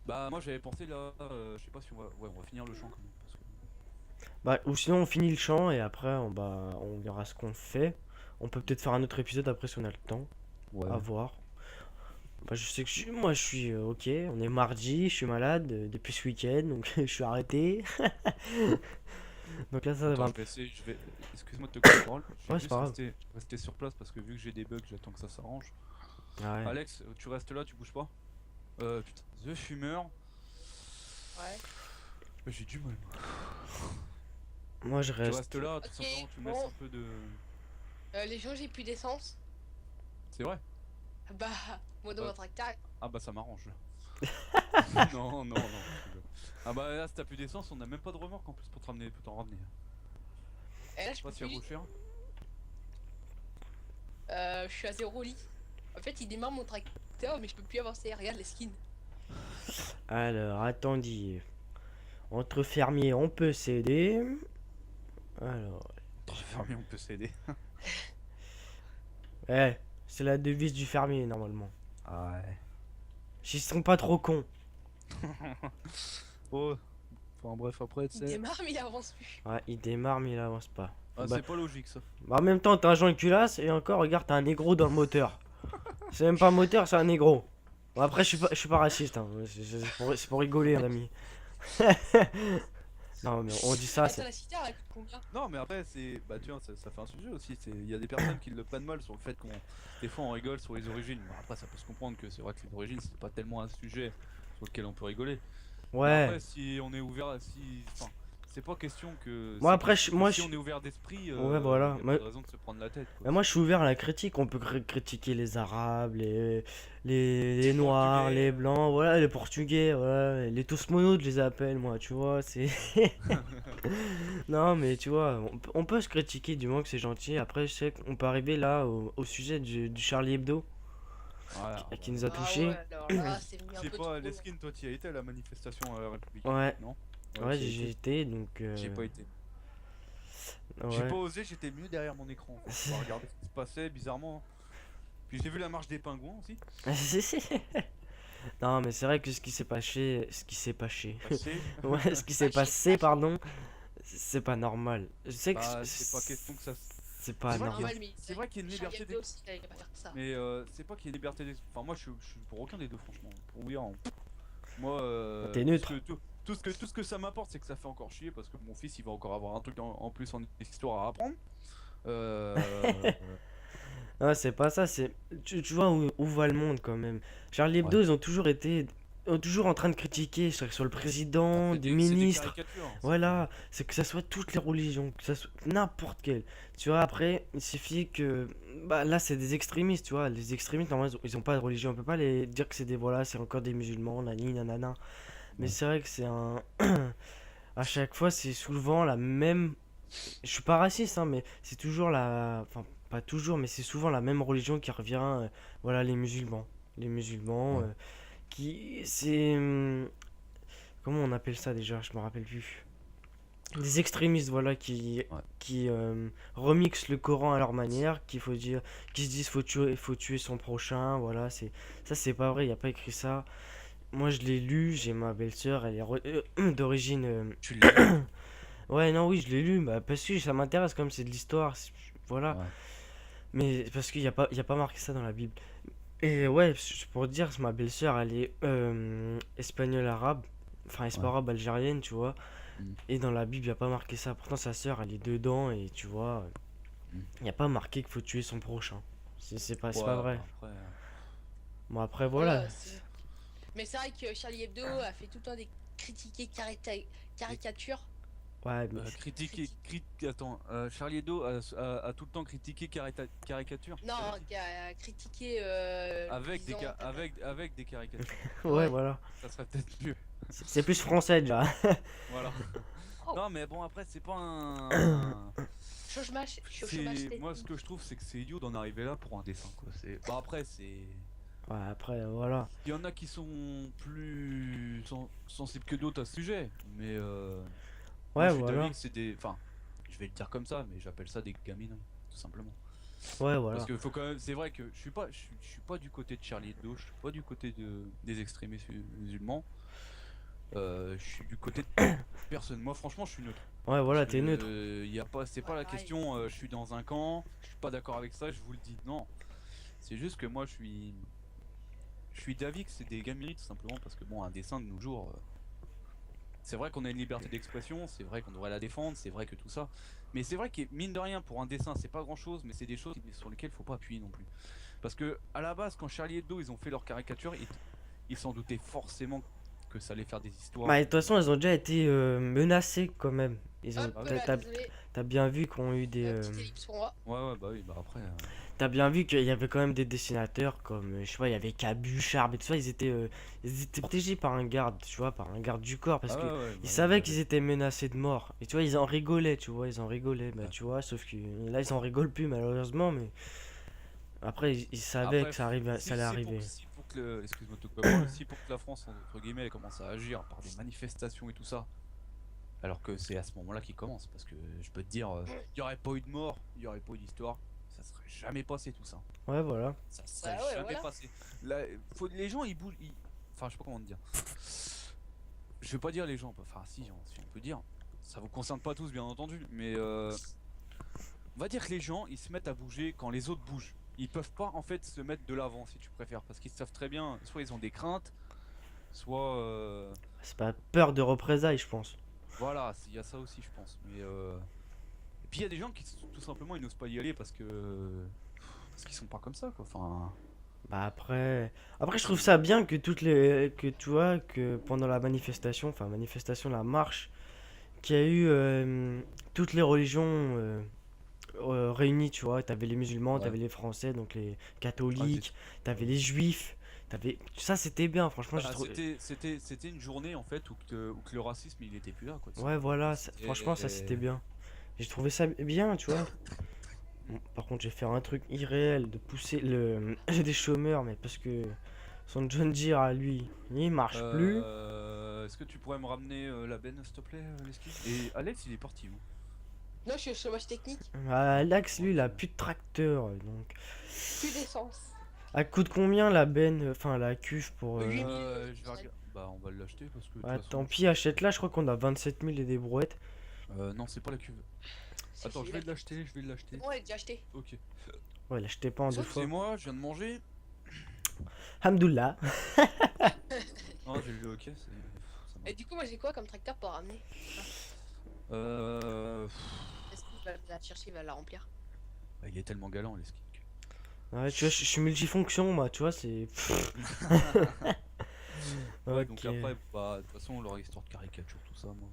Bah moi j'avais pensé là, je sais pas si on va... Ouais, on va finir le champ quand même. Parce que... Bah, ou sinon, on finit le champ et après, on verra ce qu'on fait. On peut peut-être faire un autre épisode après si on a le temps. Ouais. À voir. Bah, je sais que moi je suis ok. On est mardi, je suis malade depuis ce week-end, donc je suis arrêté. Donc là, ça Attends, va. je vais essayer, Excuse-moi de te couper la parole. Je vais Ouais, c'est juste pas grave. rester sur place parce que vu que j'ai des bugs, j'attends que ça s'arrange. Ah ouais. Alex, tu restes là, tu bouges pas. Putain, The Fumeur. Ouais. J'ai du mal. Moi je Tu reste. restes là, tout Ok, simplement, tu me laisses bon. un peu de... Les gens, j'ai plus d'essence. C'est vrai? Bah, moi dans Bah. mon tracteur. Ah bah ça m'arrange. Non, non, non. je rigole. Ah bah là si t'as plus d'essence, on a même pas de remorque en plus pour t'en ramener. Et là, je Pas peux si à plus. vous cher. Je suis à 0 lit. En fait, il démarre mon tracteur, mais je peux plus avancer. Regarde les skins. Alors, attendez. Entre fermiers, on peut s'aider. Alors, Fermier, on peut s'aider. c'est la devise du fermier normalement. Ah ouais. S'ils sont pas trop cons. Oh. Enfin bref, après, tu Il sais. démarre, mais il avance plus. Ouais, il démarre mais il avance pas. Ah, Bah- c'est pas logique ça. Bah, en même temps, t'as un Jean culasse et encore, regarde, t'as un négro dans le moteur. C'est même pas un moteur, c'est un négro. Bon, après, je suis pas raciste, hein. C'est pour rigoler, mon ami. Non, mais on dit ça, Attends, c'est. la citerne, elle coûte combien? Non, mais après, c'est. Bah, tu vois, ça fait un sujet aussi. Il y a des personnes qui le prennent mal sur le fait qu'on. Des fois, on rigole sur les origines. Bon, après, ça peut se comprendre que c'est vrai que les origines, c'est pas tellement un sujet sur lequel on peut rigoler. Mais Ouais. après, si on est ouvert. Enfin, c'est pas question que. Moi, c'est après, question que moi, si je- on est ouvert d'esprit, Ouais, voilà. y a pas Mais- de raison de se prendre la tête. Mais Quoi. moi, je suis ouvert à la critique. On peut critiquer les Arabes, les Noirs, Portugais. les Blancs, voilà, les Portugais, voilà, les Tosmonos, je les appelle, moi, tu vois, c'est. Non, mais tu vois, on peut se critiquer du moment que c'est gentil. Après, je sais qu'on peut arriver là au sujet du Charlie Hebdo Voilà. qui nous a Ah touchés. ouais, alors là, c'est mis Je un sais peu pas, trop loin. Leskin, toi, tu y as été à la manifestation républicaine? Ouais, Non? ouais, tu y as j'ai été. été, donc. J'ai pas été. J'ai Ouais. pas osé, j'étais mieux derrière mon écran. Pour pas regarder ce qui se passait, bizarrement. Puis j'ai vu la marche des pingouins aussi. Non, mais c'est vrai que ce qui s'est passé, ce qui s'est passé, Passé. ouais, ce qui s'est passé, pardon, c'est pas normal. Je sais que Bah, c'est pas question que ça. c'est pas C'est vrai normal. qu'il y a- c'est vrai qu'il y a une Charlie liberté Hebdo aussi, il allait pas faire ça. Mais c'est pas qu'il y ait une liberté d'expression. Enfin, moi je suis pour aucun des deux, franchement. Pour vous dire, moi. T'es tout ce neutre. que- tout ce que ça m'apporte, c'est que ça fait encore chier parce que mon fils il va encore avoir un truc en plus en histoire à apprendre. Euh, Non, c'est pas ça, c'est. Tu vois où va le monde quand même. Charlie Hebdo, ils ont toujours en train de critiquer sur le président, c'est des des ministres. caricatures, hein, Voilà, c'est que ça soit toutes les religions, que ça soit n'importe quelle. Tu vois, après, il suffit que. Bah là, c'est des extrémistes, tu vois. Les extrémistes, normalement, ils ont pas de religion. On peut pas les dire que c'est des. Voilà, c'est encore des musulmans, nani, nanana. Mais Ouais. c'est vrai que c'est un. À chaque fois, c'est souvent la même. Je suis pas raciste, hein, mais c'est toujours la. Enfin, pas toujours, mais c'est souvent la même religion qui revient. Voilà, les musulmans. Les musulmans. Ouais. Qui. C'est. Comment on appelle ça déjà? Je me rappelle plus. Des extrémistes, voilà, Ouais. qui remixent le Coran à leur manière, qui se disent faut tuer son prochain, voilà, ça c'est pas vrai, il y a pas écrit ça. Moi je l'ai lu, j'ai ma belle-sœur, elle est d'origine Tu l'as. ouais, non, oui, je l'ai lu, bah, parce que ça m'intéresse comme c'est de l'histoire, voilà. Ouais. Mais parce qu'il y a pas marqué ça dans la Bible. Et ouais, pour dire, ma belle-sœur, elle est espagnole arabe, enfin Ouais. arabe algérienne, tu vois. Mm. Et dans la Bible, il n'y a pas marqué ça. Pourtant, sa sœur, elle est dedans et tu vois, Mm. il n'y a pas marqué qu'il faut tuer son prochain. C'est Ouais, pas vrai. après, Bon, après, voilà. Ouais, mais c'est vrai que Charlie Hebdo a fait tout le temps des critiquer caricatures. Ouais, mais Attends, Charlie Hebdo a tout le temps critiqué caricature Non, qui a critiqué. avec des, disons, avec des caricatures. ouais, ouais. voilà. Ça serait peut-être mieux. C'est plus français déjà. Voilà. Oh. Non, mais bon, après, c'est pas un. Chauchemage, chauchemage Moi, ce que je trouve, c'est que c'est idiot d'en arriver là pour un dessin, quoi. Bah, après, c'est. Ouais, après, voilà. Il y en a qui sont plus sensibles que d'autres à ce sujet, mais moi, Ouais, je suis voilà. d'avis que c'est des. Enfin, je vais le dire comme ça, mais j'appelle ça des gamines, tout simplement. Ouais, voilà. Parce que faut quand même, c'est vrai que je suis pas du côté de Charlie Hebdo, je suis pas du côté des extrémistes musulmans. Je suis du côté de personne. Moi, franchement, je suis neutre. Ouais, voilà, t'es neutre. Y a pas, c'est pas Ouais, la pareil. question. Je suis dans un camp, je suis pas d'accord avec ça, je vous le dis. Non, c'est juste que moi, je suis d'avis que c'est des gamineries tout simplement parce que bon, un dessin de nos jours. C'est vrai qu'on a une liberté d'expression, c'est vrai qu'on devrait la défendre, c'est vrai que tout ça. Mais c'est vrai que mine de rien, pour un dessin, c'est pas grand chose, mais c'est des choses sur lesquelles faut pas appuyer non plus. Parce que à la base, quand Charlie Hebdo ils ont fait leur caricature, ils s'en doutaient forcément que ça allait faire des histoires. Bah, de toute façon, elles ont déjà été menacées quand même. Ils ont, Hop, Ah, là, t'as désolé, bien vu qu'on a eu des. petite ellipse pour moi. Ouais, ouais, bah oui, bah après. t'as bien vu qu'il y avait quand même des dessinateurs comme, je sais pas, il y avait Cabu, Charb et tout ça, ils étaient protégés par un garde, tu vois, par un garde du corps, parce Ah que ouais, ouais, ils bah oui, savaient qu'ils étaient menacés de mort. Et tu vois, ils en rigolaient, tu vois, ils en rigolaient, bah ouais. tu vois, sauf que là, ils en rigolent plus malheureusement, mais après, ils savaient Après, que ça allait arriver. si pour que excuse-moi de te couper la parole, si pour que la France, entre guillemets, elle commence à agir par des manifestations et tout ça, alors que c'est à ce moment-là qu'il commence, parce que je peux te dire, il y aurait pas eu de mort, il y aurait pas eu d'histoire, ça serait jamais passé tout ça. Ouais, voilà. Ça serait Bah ouais, jamais voilà. passé. Là, les gens, ils bougent, enfin, je sais pas comment te dire. Je vais pas dire les gens, enfin, si on peut dire. Ça vous concerne pas tous, bien entendu, mais on va dire que les gens, ils se mettent à bouger quand les autres bougent. Ils peuvent pas en fait se mettre de l'avant si tu préfères, parce qu'ils savent très bien, soit ils ont des craintes, soit C'est pas peur de représailles, je pense. voilà, il y a ça aussi je pense. Mais et puis il y a des gens qui tout simplement ils n'osent pas y aller parce qu'ils sont pas comme ça quoi. Enfin, Bah après je trouve ça bien que que tu vois que pendant la manifestation, enfin manifestation, la marche, qu'il y a eu toutes les religions réunies, tu vois. T'avais les musulmans, ouais. t'avais les français, donc les Ouais, catholiques, t'avais les juifs, t'avais ça c'était bien, franchement j'ai bah, trouvé. c'était une journée en fait où que le racisme il était plus là quoi. Tout Ouais simplement. voilà, franchement ça c'était bien. J'ai trouvé ça bien, tu vois. Bon, par contre j'ai fait un truc irréel de pousser le des chômeurs, mais parce que son John Deere à lui, il marche plus. Est-ce que tu pourrais me ramener la benne s'il te plaît, Leski? Et Alex il est parti où? Non, je suis au chômage technique. Ah, L'axe, lui, il a plus de tracteur, donc. Plus d'essence. Elle coûte combien la benne, enfin la cuve pour. 8000. Je vais bah on va l'acheter parce que de toute Ah, façon, tant pis, achète-la, je crois qu'on a 27 000 et des brouettes. non c'est pas la cuve. Attends je vais l'acheter, je vais l'acheter. Bon, elle est déjà achetée. Ok. Ouais, l'achetez pas en deux fois. Excusez-moi, je viens de manger. Hamdoullah. Non j'ai le ok, ça Et du coup, moi j'ai quoi comme tracteur pour ramener? euh... Est-ce qu'il va la chercher, il va la remplir? bah, il est tellement galant les skins. Ouais, tu vois, je suis multifonction, moi, tu vois, c'est. Ouais donc Ok. après bah de toute façon leur histoire de caricature tout ça moi.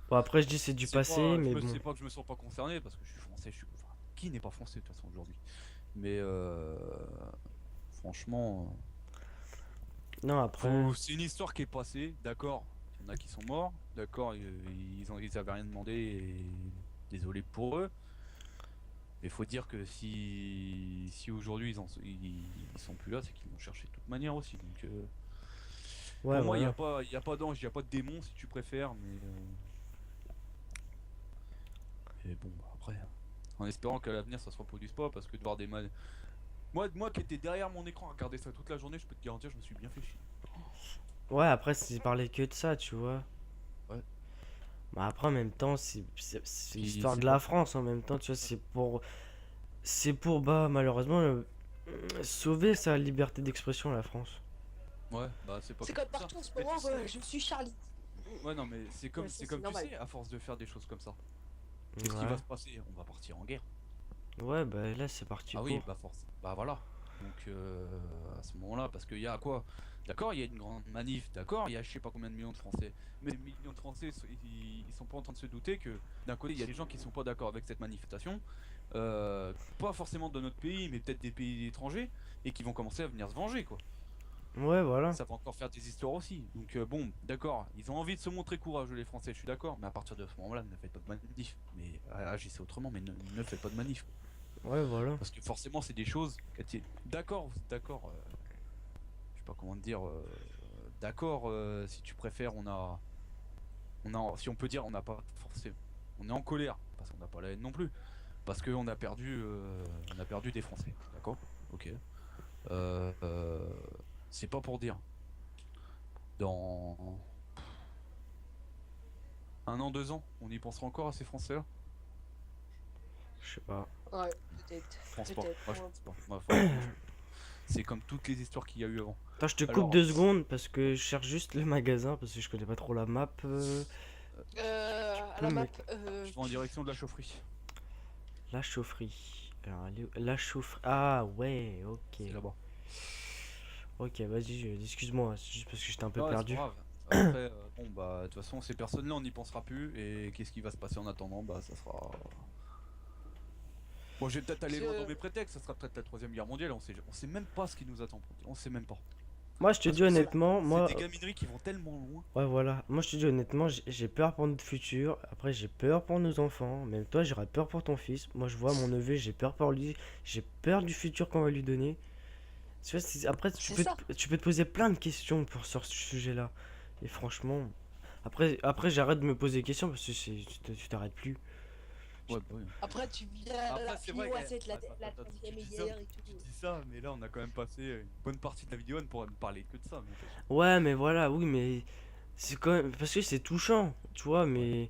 Bon, après, je dis c'est du C'est passé, pas, mais bon. c'est pas que je me sens pas concerné parce que je suis français, enfin, qui n'est pas français de toute façon aujourd'hui. Mais franchement. Non, après. C'est une histoire qui est passée, d'accord. Il y en a qui sont morts, d'accord. Ils avaient rien demandé et désolé pour eux. Mais faut dire que si aujourd'hui ils sont plus là, c'est qu'ils l'ont cherché de toute manière aussi. Donc Ouais, pour moi, voilà. il y a pas d'ange, il y a pas de démon si tu préfères. Mais bon, bah, après, en espérant qu'à l'avenir ça se reproduise pas, parce que de voir des mal. Moi qui étais derrière mon écran à regarder ça toute la journée, je peux te garantir, je me suis bien fait chier. Ouais, après, c'est parler que de ça, tu vois. Ouais. Bah, après, en même temps, c'est Puis l'histoire c'est de pas. la France, en même temps, tu vois, c'est pour. C'est pour, bah, malheureusement, sauver sa liberté d'expression, la France. Ouais, bah c'est pas C'est que comme pour ça. partout en ce Mais moment, tu sais- je suis Charlie. Ouais, non, mais c'est comme, Ouais, ça, c'est c'est comme tu normal. sais, à force de faire des choses comme ça, qu'est-ce qui Ouais. va se passer? On va partir en guerre. Ouais, bah là, c'est parti Ah oui, pour. bah force. Bah voilà. Donc à ce moment-là, parce qu'il y a quoi? D'accord, il y a une grande manif, d'accord, il y a je sais pas combien de millions de Français. Mais les millions de Français, ils sont pas en train de se douter que d'un côté, il y a des gens qui sont pas d'accord avec cette manifestation, pas forcément de notre pays, mais peut-être des pays étrangers, et qui vont commencer à venir se venger, quoi. Ouais, voilà. Ça va encore faire des histoires aussi. Donc bon, d'accord, ils ont envie de se montrer courageux les Français, je suis d'accord, mais à partir de ce moment-là, ne faites pas de manif. Mais agissez autrement, mais ne faites pas de manif. Ouais, voilà. Parce que forcément, c'est des choses. D'accord, d'accord. Je sais pas comment te dire. D'accord, si tu préfères, si on peut dire, on n'a pas forcément. On est en colère parce qu'on n'a pas la haine non plus. Parce qu'on a perdu des Français. D'accord, ok. C'est pas pour dire. Dans 1 an, 2 ans, on y pensera encore à ces Français-là. Je sais pas. Ouais, peut-être. Je pense pas. Peut-être, Moi, je ouais. pense pas. Moi, franchement, c'est comme toutes les histoires qu'il y a eu avant. Attends, je te coupe Alors, 2 secondes parce que je cherche juste le magasin parce que je connais pas trop la map. À peux la me- map, je vais en direction de la chaufferie. La chaufferie. Alors, la chaufferie. Ah, ouais, ok. C'est là-bas. Ok, vas-y, excuse-moi, c'est juste parce que j'étais un peu Ouais, c'est perdu. pas grave. Après, bon, bah, de toute façon, ces personnes-là, on n'y pensera plus. Et qu'est-ce qui va se passer en attendant? Bah, ça sera. Bon, je vais peut-être aller Je- loin dans mes prétextes, ça sera peut-être la troisième guerre mondiale, on sait même pas ce qui nous attend, on sait même pas. Moi, je te Parce dis que honnêtement, moi, c'est des gamineries qui vont tellement loin. ouais, voilà. Moi, je te dis honnêtement, j'ai peur pour notre futur. Après, j'ai peur pour nos enfants. Même toi, j'aurais peur pour ton fils. Moi, je vois mon neveu, j'ai peur pour lui. J'ai peur du futur qu'on va lui donner. Tu vois, après, C'est ça. tu peux te poser plein de questions sur ce sujet-là. Et franchement, après j'arrête de me poser des questions parce que tu t'arrêtes plus. Ouais, bah oui. Après, tu viens Après, la c'est vrai finir, que- c'est la attends, troisième tu dis guerre et tout. Tu dis ça, mais là on a quand même passé une bonne partie de la vidéo, on pourrait me parler que de ça. Ouais, mais voilà, oui, mais c'est quand même parce que c'est touchant, tu vois, mais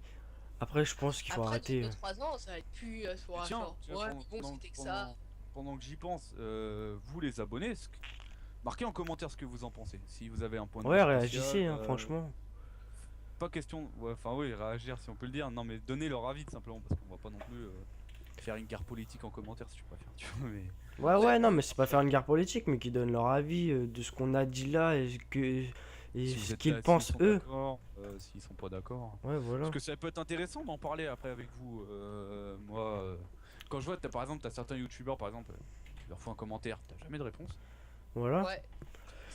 après, je pense qu'il faut Après, dans arrêter. 2-3 ans, ça va être plus sur Mais un tiens, genre. tiens, Ouais, mais bon, c'était que ça. pendant que j'y pense, vous les abonnés, marquez en commentaire ce que vous en pensez. Si vous avez un point de Ouais, vue réagissez, spécial, hein, franchement. pas question, ouais, enfin oui, réagir si on peut le dire. Non, mais donner leur avis tout simplement parce qu'on va pas non plus faire une guerre politique en commentaire si tu préfères. Tu vois, mais Ouais, non, mais c'est pas faire une guerre politique, mais qui donnent leur avis de ce qu'on a dit là et si vous ce êtes qu'ils là, pensent s'ils sont eux. d'accord, s'ils sont pas d'accord. Ouais, voilà. Parce que ça peut être intéressant d'en parler après avec vous. Moi, quand je vois, par exemple, t'as certains youtubeurs, par exemple, tu leur fais un commentaire, t'as jamais de réponse. Voilà. Ouais.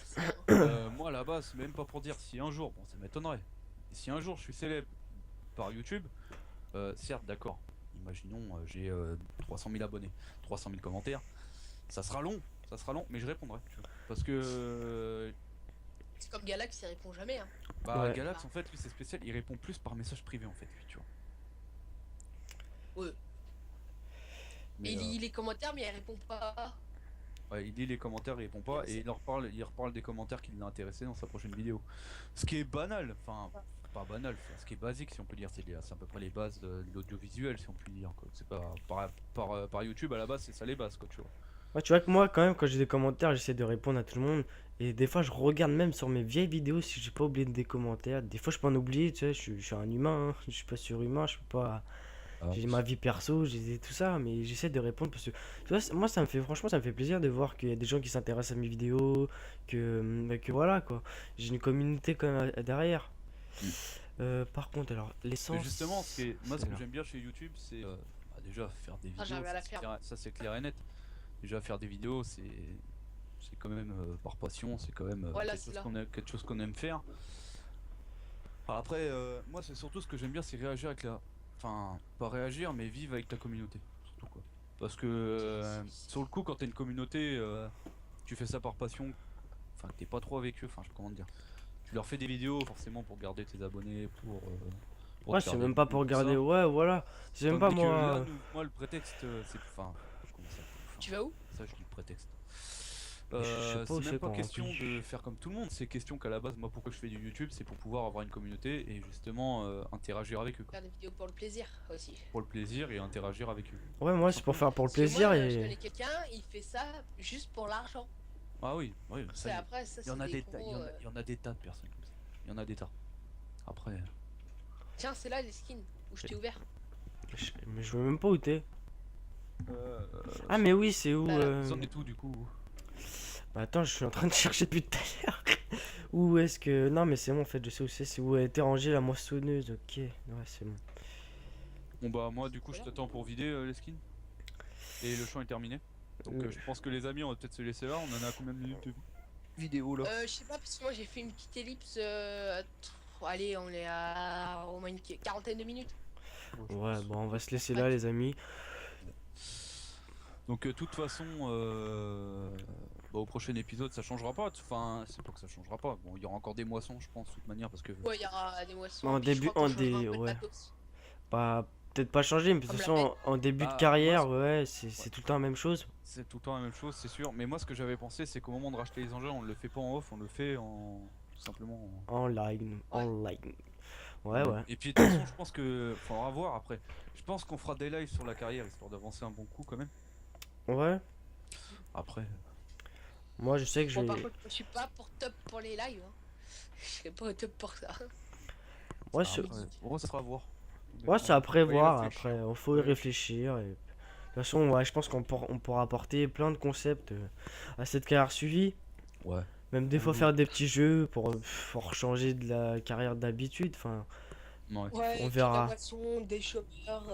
C'est ça. Moi, à la base, c'est même pas pour dire si un jour, bon, ça m'étonnerait. Si un jour je suis célèbre par YouTube, certes, d'accord. Imaginons, j'ai 300 000 abonnés, 300 000 commentaires. Ça sera long, mais je répondrai. Tu vois. Parce que C'est comme Galax, il répond jamais. Hein. bah, Ouais. Galax, en fait, lui, c'est spécial. Il répond plus par message privé, en fait, lui, tu vois. Ouais. Mais, Il lit les commentaires, mais il répond pas. ouais, il lit les commentaires, il répond pas, Ouais, et il reparle des commentaires qui l'ont intéressé dans sa prochaine vidéo. Ce qui est banal, enfin, pas banal, ce qui est basique si on peut dire, c'est à peu près les bases de l'audiovisuel si on peut dire. Quoi. C'est pas par YouTube à la base, c'est ça les bases, quoi, tu vois. Ouais, tu vois que moi, quand même, quand j'ai des commentaires, j'essaie de répondre à tout le monde. Et des fois, je regarde même sur mes vieilles vidéos si j'ai pas oublié des commentaires. Des fois, je peux en oublier, tu sais, je suis un humain, hein. Je suis pas surhumain, je peux pas. J'ai ma vie perso, j'ai tout ça, mais j'essaie de répondre parce que tu vois, moi ça me fait franchement ça me fait plaisir de voir qu'il y a des gens qui s'intéressent à mes vidéos, que voilà quoi. J'ai une communauté quand même derrière. Mm. Par contre alors Mais l'essence. justement, moi, ce c'est que là. j'aime bien chez YouTube, c'est bah, déjà faire des vidéos, j'arrive à la faire. ça c'est clair et net. Déjà faire des vidéos, c'est quand même par passion, c'est quand même Voilà, quelque c'est chose là. quelque chose qu'on aime faire. Alors après, moi c'est surtout ce que j'aime bien, c'est réagir avec enfin, pas réagir, mais vivre avec ta communauté, surtout quoi. Parce que sur le coup, quand t'as une communauté, tu fais ça par passion, enfin que t'es pas trop avec eux, enfin comment te dire. Tu leur fais des vidéos forcément pour garder tes abonnés, pour Ouais, te faire c'est des même pas vues, pour tout ça. regarder, ouais voilà. C'est même pas Tandis que moi. là, moi le prétexte, c'est. Enfin, comment ça Tu vas où? ça, je dis le prétexte. Je sais pas où C'est c'est même pas qu'on question remplit. de faire comme tout le monde, c'est question qu'à la base, moi, pourquoi je fais du YouTube, c'est pour pouvoir avoir une communauté et justement interagir avec eux, quoi. Faire des vidéos pour le plaisir aussi. Pour le plaisir et interagir avec eux. Ouais, moi c'est pour faire pour le Parce que plaisir moi, je et connais quelqu'un, il fait ça juste pour l'argent. Ah oui, oui, ça, C'est après, ça il y en c'est a des des tas, gros, il y en a des tas de personnes comme ça. Il y en a des tas. Après, Tiens, c'est là les skins où je t'ai ouvert. mais je veux même pas où t'es. Ah mais oui, c'est où Voilà. vous en êtes tout du coup. Bah attends, je suis en train de chercher depuis tout à l'heure. Où est-ce que. Non, mais c'est bon, en fait, je sais où c'est où a été rangée la moissonneuse. Ok, ouais, c'est bon. Bon bah moi du coup je t'attends pour vider les skins. Et le champ est terminé. Donc Euh. je pense que les amis on va peut-être se laisser là, on en a combien de minutes de vidéo là? Je sais pas, parce que moi j'ai fait une petite ellipse. Allez, on est à au moins une quarantaine de minutes. Ouais, bon, on va se laisser là, les amis. Donc de toute façon, bah, au prochain épisode ça changera pas. Enfin, c'est pas que ça changera pas. Bon, il y aura encore des moissons, je pense, de toute manière, parce que. Ouais, il y aura des moissons. En puis je début- crois qu'on en dé- changera un peu de ouais. matos. Bah, peut-être pas changer, mais de toute Comme la façon, en début Bah, de carrière, moi, ouais, c'est tout le temps la même chose. C'est tout le temps la même chose, c'est sûr. Mais moi, ce que j'avais pensé, c'est qu'au moment de racheter les engins, on le fait pas en off, on le fait en tout simplement. Online, Ouais. online. Ouais, ouais. Et puis de toute façon, je pense que faudra voir après. Je pense qu'on fera des lives sur la carrière histoire d'avancer un bon coup quand même. Ouais. Après. Moi, je sais que je Bon, par vais. contre, je suis pas pour top pour les lives. Hein. Je serai pas au top pour ça. Ouais, Après, bon, ça sera à voir. ouais, c'est à Faut y prévoir. réfléchir. Après, il faut y Ouais. réfléchir. Et... De toute façon, ouais, je pense on pourra apporter plein de concepts à cette carrière suivie. Ouais. Même des fois Oui. faire des petits jeux pour changer de la carrière d'habitude. Enfin, Ouais. Ouais, On on verra. verra. Des chômeurs,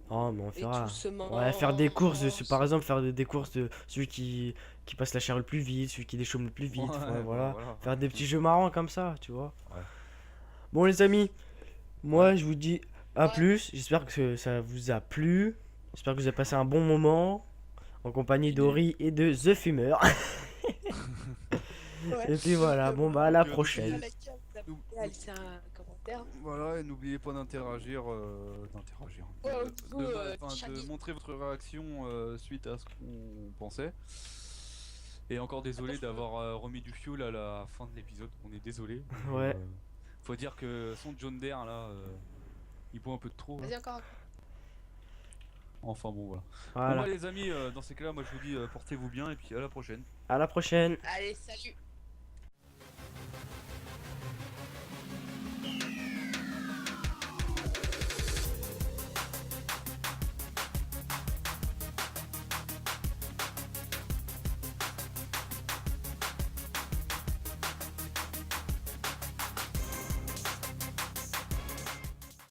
Oh, mais on Et fera. doucement. Ouais, faire des courses, par exemple, faire des courses de celui qui passe la chair le plus vite, celui qui déchaume le plus vite, Ouais, ouais, bah, voilà. voilà. Faire des petits jeux marrants comme ça, tu vois. Ouais. Bon, les amis, moi Ouais. je vous dis à Ouais. plus. J'espère que ça vous a plu. J'espère que vous avez passé un bon moment en compagnie Fini. d'Ori et de The Fumeur. Ouais. Et puis voilà, bon bah à la prochaine. Laissez un commentaire. Voilà, et n'oubliez pas d'interagir. Ouais, De, vous, enfin, Shaggy. de montrer votre réaction suite à ce qu'on pensait. Et encore désolé d'avoir remis du fuel à la fin de l'épisode, on est désolé. Ouais. Faut dire que son John Deere là, il boit un peu de trop. Là. Vas-y encore. Enfin bon voilà. Bon Voilà. bah les amis, dans ces cas-là, moi je vous dis portez-vous bien et puis à la prochaine. À la prochaine. Allez, salut.